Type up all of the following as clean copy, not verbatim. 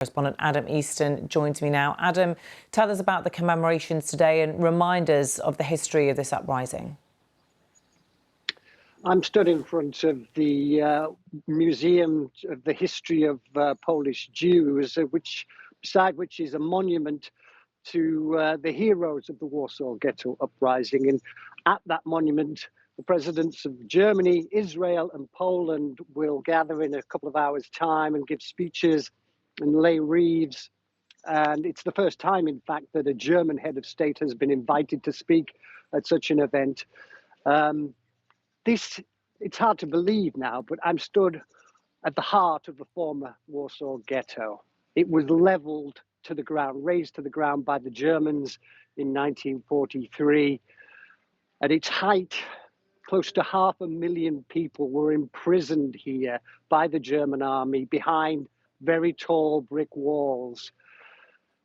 Correspondent Adam Easton joins me now. Adam, tell us about the commemorations today and remind us of the history of this uprising. I'm stood in front of the Museum of the History of Polish Jews, beside which is a monument to the heroes of the Warsaw Ghetto Uprising. And at that monument, the presidents of Germany, Israel and Poland will gather in a couple of hours' time and give speeches and lay wreaths. And it's the first time, in fact, that a German head of state has been invited to speak at such an event. It's hard to believe now, but I'm stood at the heart of the former Warsaw Ghetto. It was leveled to the ground, razed to the ground by the Germans in 1943. At its height, close to 500,000 people were imprisoned here by the German army behind very tall brick walls.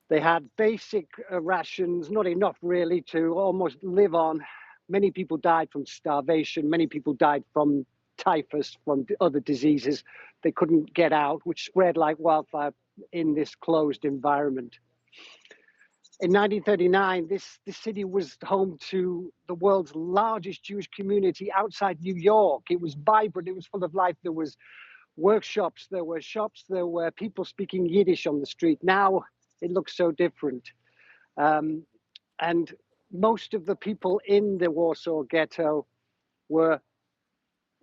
They had basic rations, not enough really to almost live on. Many people died from starvation. Many people died from typhus, from other diseases. They couldn't get out, which spread like wildfire in this closed environment. In 1939, this city was home to the world's largest Jewish community outside New York. It was vibrant. It was full of life. There was workshops, there were shops, there were people speaking Yiddish on the street. Now it looks so different. And most of the people in the Warsaw Ghetto were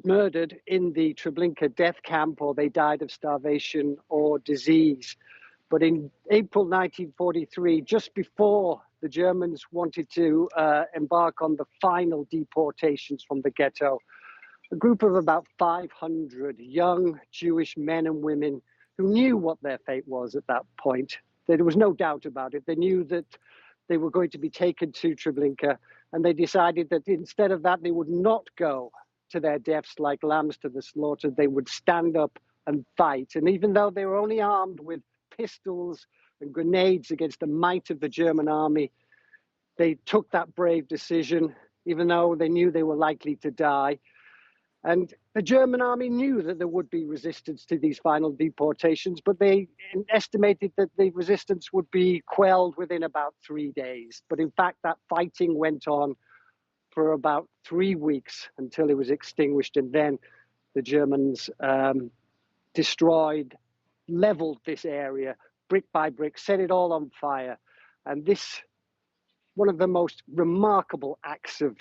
murdered in the Treblinka death camp, or they died of starvation or disease. But in April 1943, just before the Germans wanted to embark on the final deportations from the ghetto, a group of about 500 young Jewish men and women who knew what their fate was at that point. There was no doubt about it. They knew that they were going to be taken to Treblinka, and they decided that instead of that, they would not go to their deaths like lambs to the slaughter. They would stand up and fight. And even though they were only armed with pistols and grenades against the might of the German army, they took that brave decision, even though they knew they were likely to die. And the German army knew that there would be resistance to these final deportations, but they estimated that the resistance would be quelled within about 3 days. But in fact, that fighting went on for about 3 weeks until it was extinguished. And then the Germans destroyed, leveled this area brick by brick, set it all on fire. And this, one of the most remarkable acts of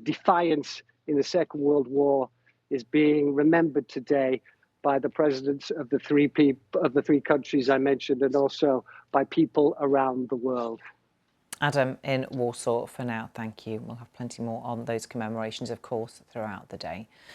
defiance in the Second World War, is being remembered today by the presidents of the three countries I mentioned, and also by people around the world. Adam in Warsaw for now, thank you. We'll have plenty more on those commemorations, of course, throughout the day.